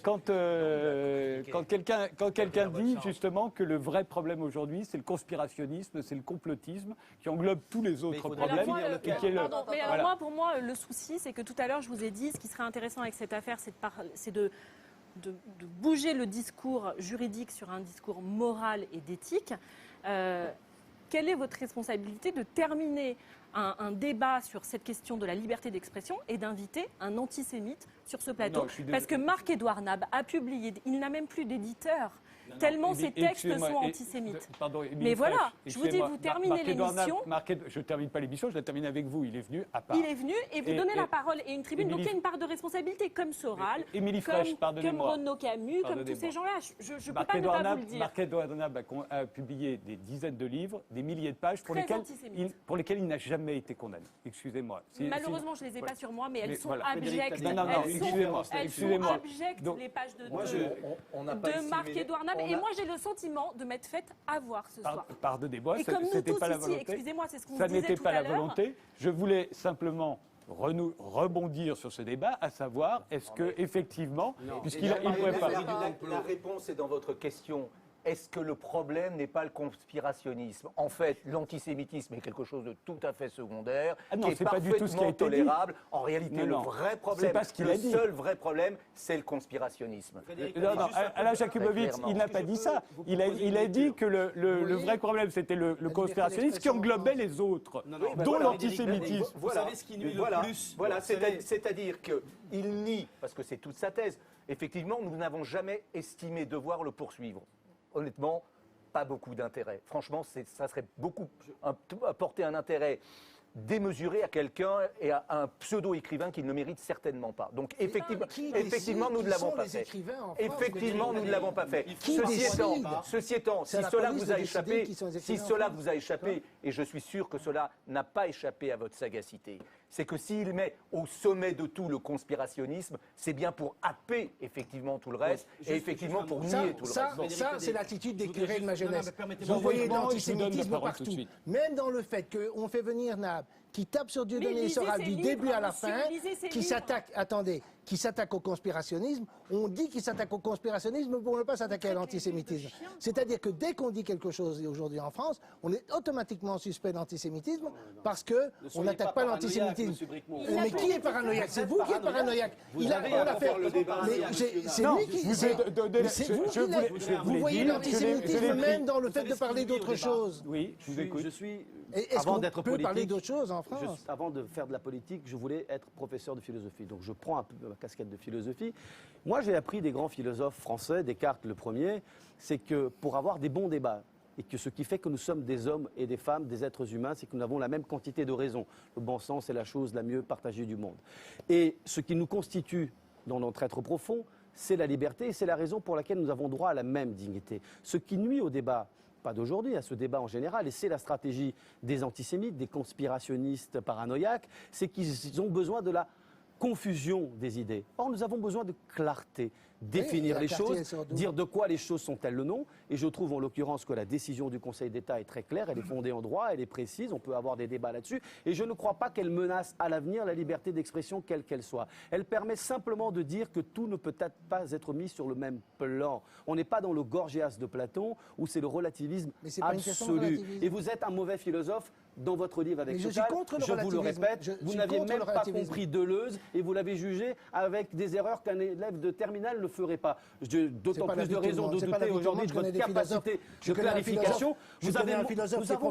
Quand quelqu'un dit justement que le vrai problème aujourd'hui, c'est le conspirationnisme, c'est le complotisme, qui englobe tous les autres problèmes. Pour moi, le souci, c'est que tout à l'heure, je vous ai dit, ce qui serait intéressant avec cette affaire, c'est de bouger le discours juridique sur un discours moral et d'éthique. Quelle est votre responsabilité de terminer un débat sur cette question de la liberté d'expression et d'inviter un antisémite sur ce plateau? Parce que Marc-Édouard Nab a publié, il n'a même plus d'éditeur, tellement ses textes sont antisémites. Mais voilà, je vous dis, vous terminez l'émission. Je ne termine pas l'émission, je la termine avec vous. Il est venu à part. Il est venu et vous donnez la parole et une tribune. Donc il y a une part de responsabilité, comme Soral, comme Renaud Camus, comme tous ces gens-là. Je ne peux pas ne pas vous le dire. Marc-Édouard Nab a publié des dizaines de livres, des milliers de pages pour lesquels il n'a jamais été condamné. Excusez-moi. Malheureusement, je ne les ai pas sur moi, mais elles sont abjectes. Elles sont abjectes, les pages de Marc-Édouard Nab. Et moi, j'ai le sentiment de m'être fait avoir ce soir. Pardonnez-moi, ce n'était pas la volonté. Excusez-moi, c'est ce qu'on disait tout à l'heure. Ça n'était pas la volonté. Je voulais simplement rebondir sur ce débat, à savoir, est-ce que effectivement, puisqu'il ne pourrait pas. La réponse est dans votre question. Est-ce que le problème n'est pas le conspirationnisme? En fait, l'antisémitisme est quelque chose de tout à fait secondaire, qui est parfaitement tolérable. En réalité, le vrai problème, le seul vrai problème, c'est le conspirationnisme. Alain Jakubowicz, il n'a pas dit ça. Il a dit que le vrai problème, c'était le conspirationnisme qui englobait les autres, dont l'antisémitisme. Vous savez ce qui nuit le plus. Voilà, c'est-à-dire qu'il nie, parce que c'est toute sa thèse, effectivement, nous n'avons jamais estimé devoir le poursuivre. Honnêtement, pas beaucoup d'intérêt. Franchement, ça serait apporter un intérêt démesuré à quelqu'un et à un pseudo-écrivain qu'il ne mérite certainement pas. Donc effectivement, nous ne l'avons pas fait. Effectivement, nous ne l'avons pas fait. Ceci étant, si cela vous a échappé, et je suis sûr que cela n'a pas échappé à votre sagacité, c'est que s'il met au sommet de tout le conspirationnisme, c'est bien pour happer effectivement tout le reste et effectivement pour nier tout le reste. Ça, c'est l'attitude des curés de ma jeunesse. Vous voyez l'antisémitisme partout. Même dans le fait qu'on fait venir Nab, qui tape sur Dieudonné et Soral du début à la fin, qui s'attaque au conspirationnisme. On dit qu'il s'attaque au conspirationnisme pour ne pas s'attaquer à l'antisémitisme. C'est-à-dire que dès qu'on dit quelque chose aujourd'hui en France, on est automatiquement suspect d'antisémitisme parce qu'on n'attaque pas l'antisémitisme. Mais qui est paranoïaque? C'est vous qui êtes paranoïaque. C'est lui qui... C'est vous qui l'êtes. Vous voyez l'antisémitisme même dans le fait de parler d'autre chose. Oui, je vous écoute. Est-ce qu'on peut parler d'autre chose en France? Avant de faire de la politique, je voulais être professeur de philosophie. Donc je prends un peu ma casquette de philosophie. Moi, j'ai appris des grands philosophes français, Descartes le premier, c'est que pour avoir des bons débats, et que ce qui fait que nous sommes des hommes et des femmes, des êtres humains, c'est que nous avons la même quantité de raison. Le bon sens est la chose la mieux partagée du monde. Et ce qui nous constitue dans notre être profond, c'est la liberté et c'est la raison pour laquelle nous avons droit à la même dignité. Ce qui nuit au débat, pas d'aujourd'hui, à ce débat en général, et c'est la stratégie des antisémites, des conspirationnistes paranoïaques, c'est qu'ils ont besoin de la confusion des idées. Or, nous avons besoin de clarté, définir les choses, dire de quoi les choses sont-elles le nom. Et je trouve en l'occurrence que la décision du Conseil d'État est très claire, elle est fondée en droit, elle est précise, on peut avoir des débats là-dessus. Et je ne crois pas qu'elle menace à l'avenir la liberté d'expression, quelle qu'elle soit. Elle permet simplement de dire que tout ne peut pas être mis sur le même plan. On n'est pas dans le Gorgias de Platon, où c'est le relativisme absolu. Et vous êtes un mauvais philosophe dans votre livre avec Total. Je vous le répète, vous n'aviez même pas compris Deleuze et vous l'avez jugé avec des erreurs qu'un élève de terminale ne ferait pas. D'autant plus de raisons de douter aujourd'hui de votre capacité de clarification. Nous avons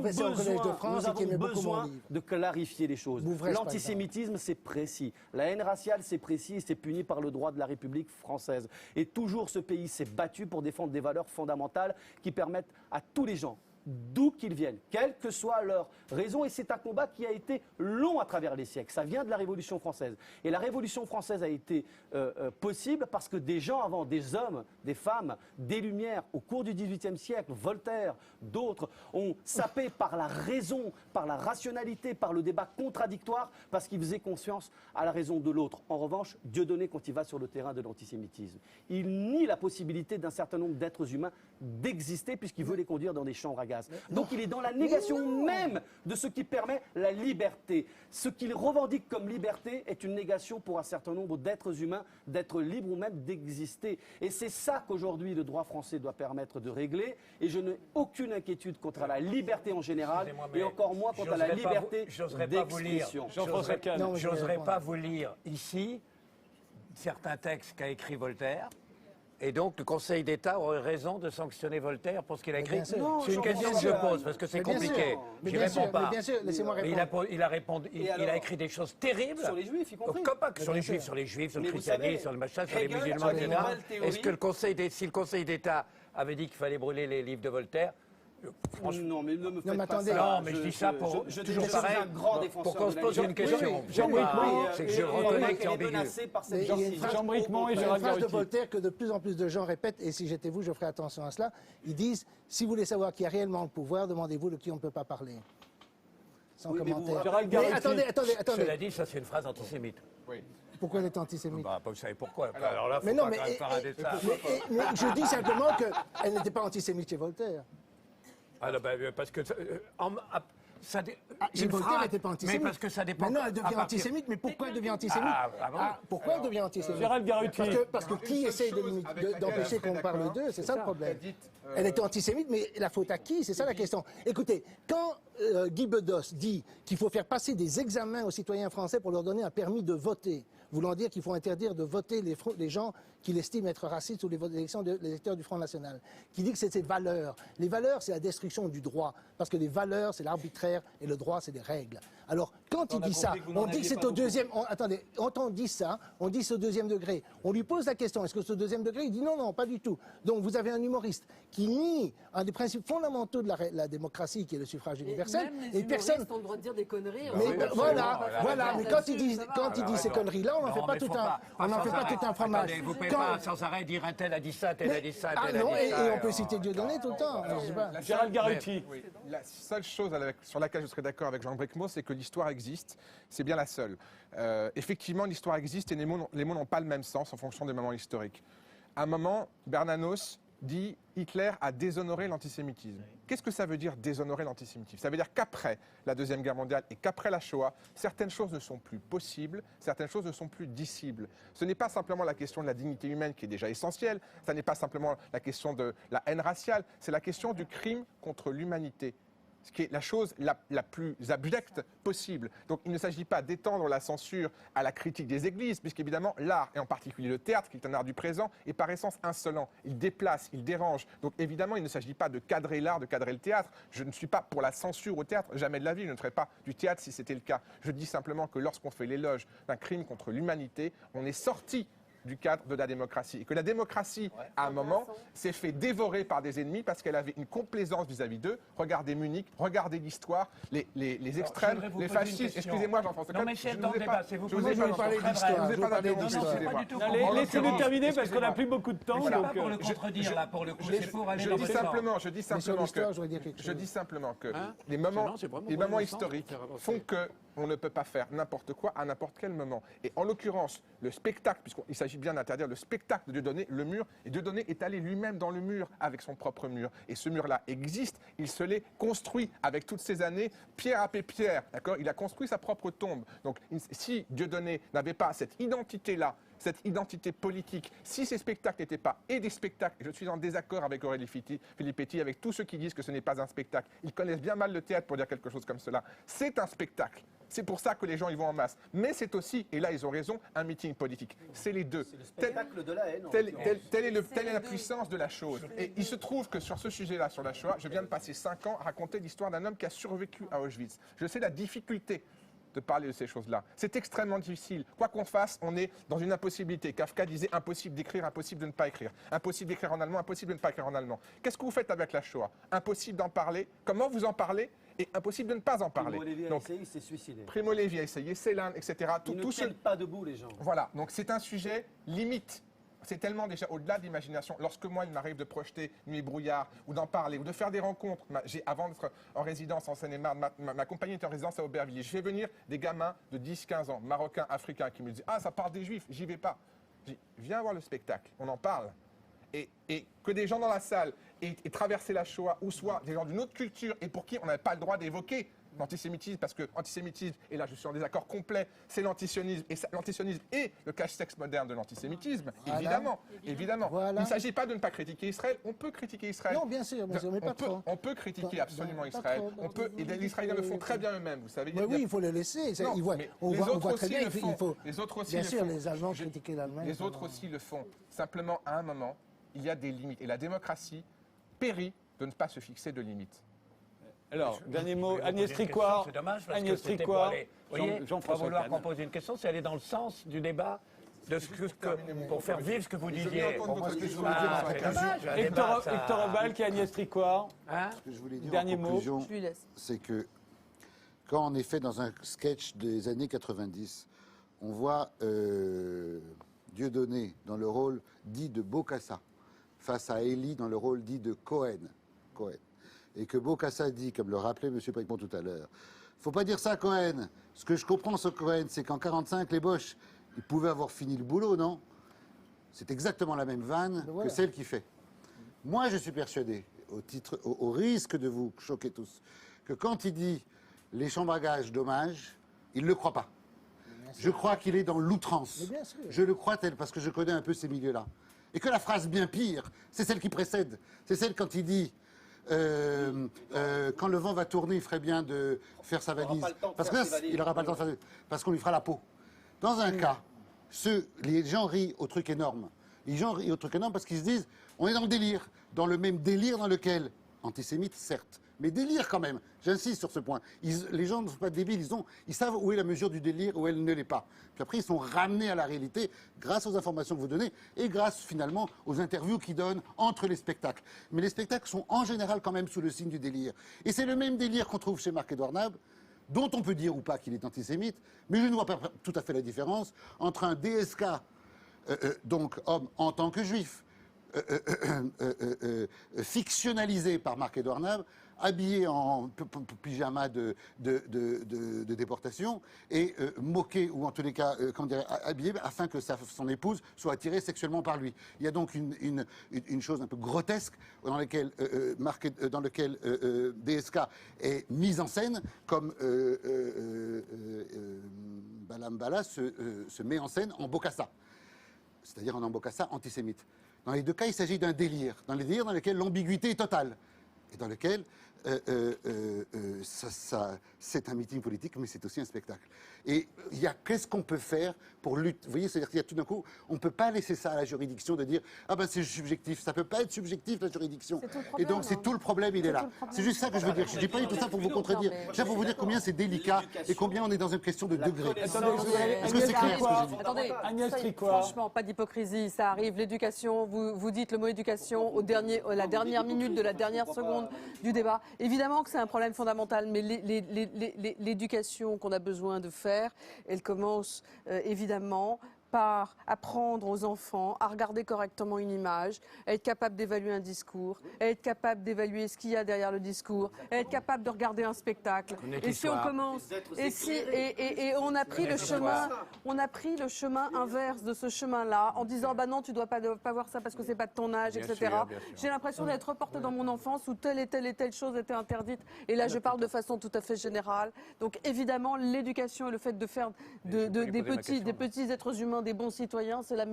besoin de clarifier les choses. L'antisémitisme, c'est précis. La haine raciale, c'est précis et c'est puni par le droit de la République française. Et toujours ce pays s'est battu pour défendre des valeurs fondamentales qui permettent à tous les gens, d'où qu'ils viennent, quelle que soit leur raison. Et c'est un combat qui a été long à travers les siècles. Ça vient de la Révolution française. Et la Révolution française a été possible parce que des gens avant, des hommes, des femmes, des Lumières, au cours du XVIIIe siècle, Voltaire, d'autres, ont sapé par la raison, par la rationalité, par le débat contradictoire, parce qu'ils faisaient confiance à la raison de l'autre. En revanche, Dieudonné, quand il va sur le terrain de l'antisémitisme, il nie la possibilité d'un certain nombre d'êtres humains d'exister, puisqu'il veut les conduire dans des champs à gaz. Donc il est dans la négation même de ce qui permet la liberté. Ce qu'il revendique comme liberté est une négation pour un certain nombre d'êtres humains d'être libres ou même d'exister. Et c'est ça qu'aujourd'hui le droit français doit permettre de régler. Et je n'ai aucune inquiétude contre la liberté en général et encore moins contre la liberté d'expression. J'oserais pas vous lire ici certains textes qu'a écrit Voltaire. Et donc, le Conseil d'État aurait raison de sanctionner Voltaire pour ce qu'il a écrit. C'est une question que je pose, parce que c'est compliqué. Je ne réponds pas. Bien sûr, laissez-moi répondre. Il a écrit des choses terribles. Sur les Juifs, y compris. Sur les Juifs, sur le christianisme, sur le machin, sur les musulmans, etc. Est-ce que si le Conseil d'État avait dit qu'il fallait brûler les livres de Voltaire, non, mais ne me faites pas attendez. ça. Non, mais je dis ça pour toujours pareil, pour qu'on se pose une question. C'est que je reconnais que c'est ambigu. Il y a une phrase de Voltaire que de plus en plus de gens répètent, et si j'étais vous, je ferais attention à cela. Ils disent, si vous voulez savoir qui a réellement le pouvoir, demandez-vous de qui on ne peut pas parler. Sans commentaire. Mais attendez. Cela dit, ça c'est une phrase antisémite. Pourquoi elle est antisémite? Vous savez pourquoi. Alors là, mais non, mais je dis simplement qu'elle n'était pas antisémite chez Voltaire. Ah non, parce que Chez Voltaire, elle n'était pas antisémite. Mais parce que ça dépend. Maintenant, elle devient antisémite, mais pourquoi elle devient antisémite? Pourquoi elle devient antisémite? Gérald Garuti. Parce que qui essaye d'empêcher qu'on parle d'eux, c'est ça le problème. Elle était antisémite, mais la faute à qui? C'est ça la question. Écoutez, quand Guy Bedos dit qu'il faut faire passer des examens aux citoyens français pour leur donner un permis de voter, voulant dire qu'il faut interdire de voter les gens qu'il estime être racistes ou les élections des électeurs du Front National, qui dit que c'est ses valeurs. Les valeurs, c'est la destruction du droit, parce que les valeurs, c'est l'arbitraire, et le droit, c'est des règles. Alors, quand il dit ça, on dit que c'est au deuxième... Attendez, quand on dit ça, on dit c'est au deuxième degré. On lui pose la question, est-ce que c'est au deuxième degré? Il dit non, pas du tout. Donc, vous avez un humoriste qui nie un des principes fondamentaux de la démocratie, qui est le suffrage universel, et personne ont le droit de dire des conneries. Mais voilà. Mais quand il dit ces conneries-là, on n'en fait pas tout un fromage. Vous ne pouvez pas sans arrêt dire un tel a dit ça, tel a dit ça, tel a dit ça. Et on peut citer Dieudonné tout le temps. Gérald Garuti. La seule chose sur laquelle je serais d'accord avec Jean Bricmont, c'est que l'histoire existe. C'est bien la seule. Effectivement, l'histoire existe et les mots n'ont pas le même sens en fonction des moments historiques. À un moment, Bernanos dit Hitler a déshonoré l'antisémitisme. Qu'est-ce que ça veut dire déshonorer l'antisémitisme? Ça veut dire qu'après la Deuxième Guerre mondiale et qu'après la Shoah, certaines choses ne sont plus possibles, certaines choses ne sont plus dissibles. Ce n'est pas simplement la question de la dignité humaine qui est déjà essentielle, ça n'est pas simplement la question de la haine raciale, c'est la question du crime contre l'humanité. Ce qui est la chose la plus abjecte possible. Donc il ne s'agit pas d'étendre la censure à la critique des églises, puisqu'évidemment l'art, et en particulier le théâtre, qui est un art du présent, est par essence insolent. Il déplace, il dérange. Donc évidemment, il ne s'agit pas de cadrer l'art, de cadrer le théâtre. Je ne suis pas pour la censure au théâtre, jamais de la vie, je ne ferais pas du théâtre si c'était le cas. Je dis simplement que lorsqu'on fait l'éloge d'un crime contre l'humanité, on est sorti du cadre de la démocratie. Et que la démocratie, à un moment, s'est fait dévorer par des ennemis parce qu'elle avait une complaisance vis-à-vis d'eux. Regardez Munich, regardez l'histoire, les extrêmes, les fascistes. Excusez-moi, Jean-François. Non, mais c'est dans le débat, c'est vous. Je vous ai pas parlé d'histoire. Laissez-nous terminer parce qu'on n'a plus beaucoup de temps. C'est pas pour le contredire, là, pour le coup. C'est pour aller dans votre sens. Je dis simplement que les moments historiques font que on ne peut pas faire n'importe quoi à n'importe quel moment. Et en l'occurrence, le spectacle, puisqu'il s'agit bien d'interdire le spectacle de Dieudonné, le mur, et Dieudonné est allé lui-même dans le mur avec son propre mur. Et ce mur-là existe, il se l'est construit avec toutes ces années, pierre après pierre, d'accord? Il a construit sa propre tombe. Donc si Dieudonné n'avait pas cette identité-là, cette identité politique, si ces spectacles n'étaient pas et des spectacles, et je suis en désaccord avec Aurélie Filippetti, avec tous ceux qui disent que ce n'est pas un spectacle, ils connaissent bien mal le théâtre pour dire quelque chose comme cela, c'est un spectacle. C'est pour ça que les gens y vont en masse. Mais c'est aussi, et là ils ont raison, un meeting politique. C'est les deux. C'est le spectacle de la haine. Telle est la puissance de la chose. Et il se trouve que sur ce sujet-là, sur la Shoah, je viens de passer 5 ans à raconter l'histoire d'un homme qui a survécu à Auschwitz. Je sais la difficulté de parler de ces choses-là. C'est extrêmement difficile. Quoi qu'on fasse, on est dans une impossibilité. Kafka disait impossible d'écrire, impossible de ne pas écrire. Impossible d'écrire en allemand, impossible de ne pas écrire en allemand. Qu'est-ce que vous faites avec la Shoah? Impossible d'en parler. Comment vous en parlez? Et impossible de ne pas en parler. Primo Levi a essayé, il s'est suicidé. Primo Levi a essayé, Céline, etc. Ils ne tiennent pas debout, les gens. Voilà, donc c'est un sujet limite. C'est tellement déjà au-delà de l'imagination. Lorsque moi, il m'arrive de projeter Nuit et brouillard, ou d'en parler, ou de faire des rencontres. Avant d'être en résidence en Seine-et-Marne, ma compagnie était en résidence à Aubervilliers. Je fais venir des gamins de 10-15 ans, marocains, africains, qui me disent « Ah, ça parle des juifs, j'y vais pas ». Je dis « Viens voir le spectacle, on en parle ». et que des gens dans la salle aient traversé la Shoah, ou soit des gens d'une autre culture, et pour qui on n'avait pas le droit d'évoquer l'antisémitisme, parce que l'antisémitisme, et là je suis en désaccord complet, c'est l'antisionisme, et l'antisionisme est le cache-sexe moderne de l'antisémitisme, évidemment. Voilà. Il ne s'agit pas de ne pas critiquer Israël, on peut critiquer Israël. Non, bien sûr, mais pas trop. On peut critiquer absolument Israël, et les Israéliens le font très bien eux-mêmes, vous savez. Oui, il faut le laisser, on voit très bien, les autres aussi bien le sûr, font. les Allemands critiquaient l'Allemagne. Les autres aussi le font. Simplement, à un moment, il y a des limites, et la démocratie périt de ne pas se fixer de limites. Alors, dernier mot, Agnès Tricouart. C'est dommage parce Agnès que c'était Tricouart, pour aller. Vous voyez, pas Jean-François vouloir Kahn. qu'on pose une question, c'est aller dans le sens du débat. Pour faire vivre ce que vous disiez. Hector Obal qui est Agnès Tricouart. Ce que je voulais dire Dernier en mot. conclusion, c'est que quand on est fait dans un sketch des années 90, on voit Dieudonné dans le rôle dit de Bokassa face à Elie dans le rôle dit de Cohen. Et que Bokassa dit, comme le rappelait M. Bricmont tout à l'heure, il ne faut pas dire ça à Cohen. Ce que je comprends sur Cohen, c'est qu'en 1945, les Boches, ils pouvaient avoir fini le boulot, non? C'est exactement la même vanne que celle qu'il fait. Moi, je suis persuadé, au risque de vous choquer tous, que quand il dit les chambres à gage dommages, il ne le croit pas. Je crois qu'il est dans l'outrance. Je le crois tel, parce que je connais un peu ces milieux-là. Et que la phrase bien pire, c'est celle qui précède. C'est celle quand il dit quand le vent va tourner, il ferait bien de faire sa valise. Parce qu'il n'aura pas le temps de faire parce qu'on lui fera la peau. Dans un cas, les gens rient au truc énorme. Les gens rient au truc énorme parce qu'ils se disent on est dans le délire. Dans le même délire dans lequel, antisémite certes, mais délire quand même. J'insiste sur ce point. Les gens ne sont pas débiles, ils savent où est la mesure du délire, où elle ne l'est pas. Puis après, ils sont ramenés à la réalité grâce aux informations que vous donnez et grâce finalement aux interviews qu'ils donnent entre les spectacles. Mais les spectacles sont en général quand même sous le signe du délire. Et c'est le même délire qu'on trouve chez Marc-Édouard Nab, dont on peut dire ou pas qu'il est antisémite, mais je ne vois pas tout à fait la différence entre un DSK, donc homme en tant que juif, fictionnalisé par Marc-Édouard Nab, habillé en pyjama de déportation et moqué, ou en tous les cas, habillé afin que son épouse soit attirée sexuellement par lui. Il y a donc une chose un peu grotesque dans laquelle DSK est mise en scène, comme Balam Bala se met en scène en Bokassa, c'est-à-dire en Bokassa antisémite. Dans les deux cas, il s'agit d'un délire, dans lequel l'ambiguïté est totale, et dans lequel c'est un meeting politique, mais c'est aussi un spectacle. Et qu'est-ce qu'on peut faire pour lutter? Vous voyez, c'est-à-dire qu'il y a tout d'un coup, on ne peut pas laisser ça à la juridiction de dire ah ben c'est subjectif. Ça ne peut pas être subjectif, la juridiction. Et donc c'est tout le problème, il est là. C'est juste ça que je veux dire. Je ne dis pas tout ça pour vous contredire. C'est pour vous dire combien c'est délicat et combien on est dans une question de degré. Est-ce que c'est clair ce que je dis? Attendez, Agnès Tricouart. franchement, pas d'hypocrisie, ça arrive. L'éducation, vous dites le mot éducation la dernière minute de la dernière seconde du débat. Évidemment que c'est un problème fondamental, mais l'éducation qu'on a besoin de faire, elle commence évidemment par apprendre aux enfants à regarder correctement une image, à être capable d'évaluer un discours, à être capable d'évaluer ce qu'il y a derrière le discours, à être capable de regarder un spectacle. Et si on commence, et on a pris le chemin inverse de ce chemin-là, en disant bah non, tu dois pas voir ça parce que c'est pas de ton âge, etc. J'ai l'impression d'être reporté dans mon enfance où telle et telle chose était interdite. Et là, je parle de façon tout à fait générale. Donc évidemment, l'éducation et le fait de faire des petits êtres humains des bons citoyens, c'est la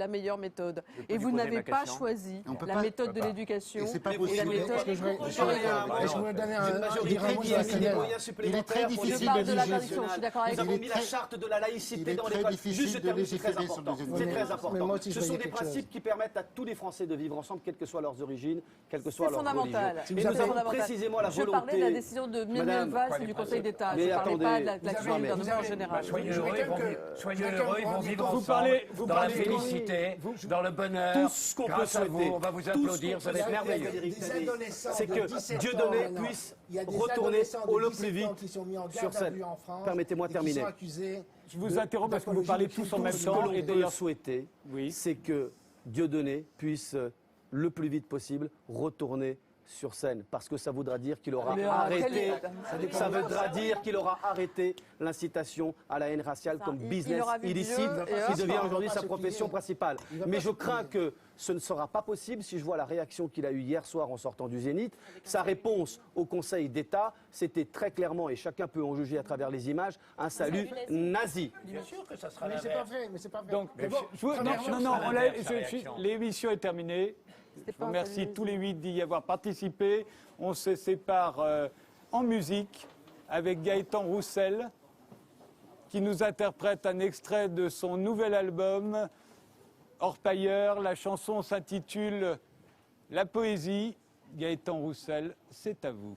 meilleure méthode. Et vous n'avez pas choisi la méthode de l'éducation. C'est pas possible. Et la méthode... Il est très difficile de légifier. Nous avons mis la charte de la laïcité dans l'école. Juste terminer, c'est très important. C'est très important. Ce sont des principes qui permettent à tous les Français de vivre ensemble, quelles que soient leurs origines, quelles que soient leurs religions. Et nous avons précisément la volonté... Je parlais de la décision de Muriel Valls et du Conseil d'État. Je ne parlais pas de l'action du gouvernement en général. Soyez heureux, ils vont vivre ensemble, dans la félicité, dans le bonheur. Tout ce qu'on peut souhaiter, on va vous applaudir, ça va être merveilleux. C'est que Dieudonné puisse retourner le plus vite sur scène. Permettez-moi de terminer. Je vous interromps parce que vous parlez tous en même temps. Et d'ailleurs, souhaiter, c'est que Dieudonné puisse le plus vite possible retourner sur scène, parce que ça voudra dire qu'il aura arrêté l'incitation à la haine raciale comme business illicite qui devient aujourd'hui sa profession principale. Mais je crains que ce ne sera pas possible si je vois la réaction qu'il a eue hier soir en sortant du Zénith. Sa réponse au Conseil d'État, c'était très clairement, et chacun peut en juger à travers les images, un salut nazi. Bien sûr que ça sera Mais c'est pas vrai, mais c'est pas vrai. Donc, l'émission est terminée. Je vous remercie tous les 8 d'y avoir participé. On se sépare en musique avec Gaëtan Roussel qui nous interprète un extrait de son nouvel album Orpailleur. La chanson s'intitule La poésie. Gaëtan Roussel, c'est à vous.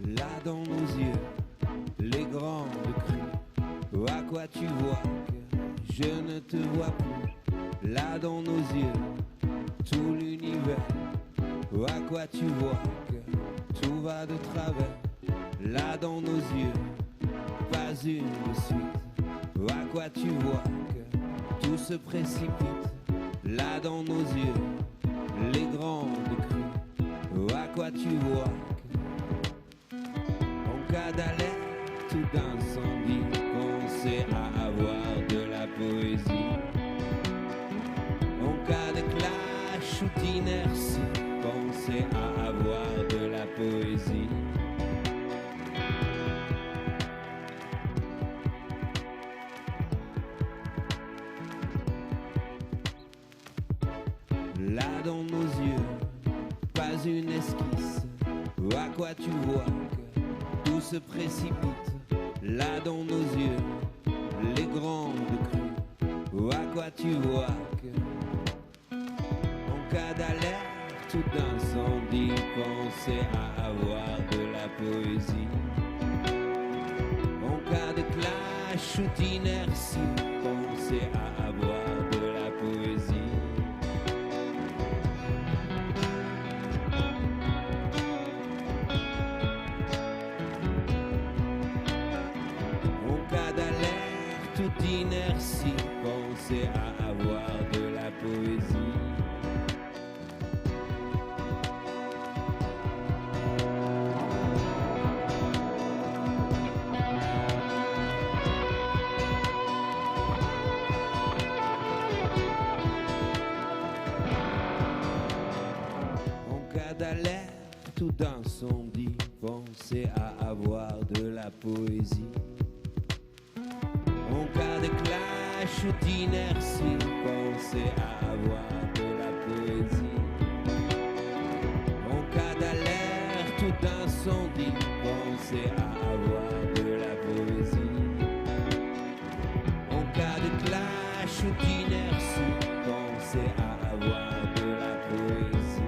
Là dans nos yeux, les grandes crues, à quoi tu vois que je ne te vois plus. Là dans nos yeux, tout l'univers, à quoi tu vois que tout va de travers. Là dans nos yeux, pas une suite, à quoi tu vois que tout se précipite. Là dans nos yeux, les grandes crues, à quoi tu vois que en cas d'alerte ou d'incendie, pensez à avoir de la poésie. En cas de clash ou d'inertie, pensez à avoir de la poésie. Là dans nos yeux, pas une esquisse, à quoi tu vois que tout se précipite. Là dans nos yeux, les grandes crues, à quoi tu vois que en cas d'alerte ou d'incendie, pensez à avoir de la poésie. En cas de clash ou d'inertie, pensez à avoir de la poésie. D'inertie, pensez à avoir de la poésie. En cas d'alerte ou d'incendie, pensez à avoir de la poésie. En cas de clash ou d'inertie, pensez à avoir de la poésie. En cas d'alerte ou d'incendie, pensez à avoir de la poésie. En cas de clash ou d'inertie, pensez à avoir de la poésie.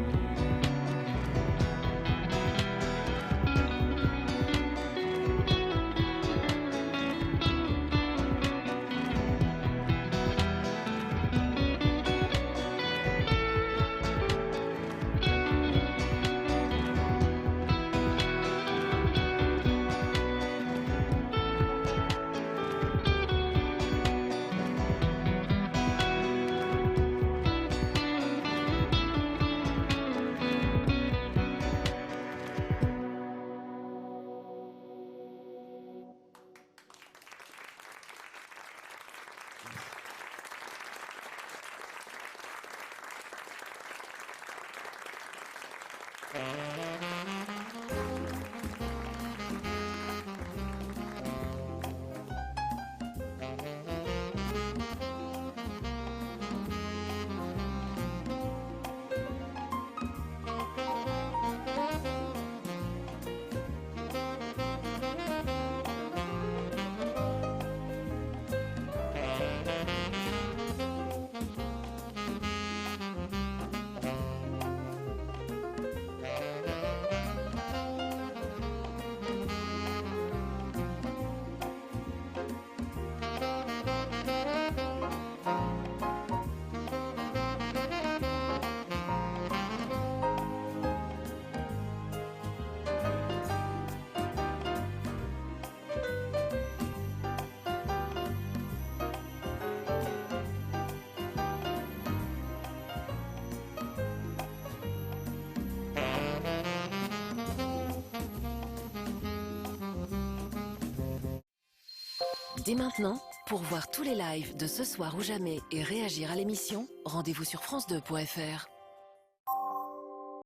dès maintenant, pour voir tous les lives de Ce soir ou jamais et réagir à l'émission, rendez-vous sur France2.fr.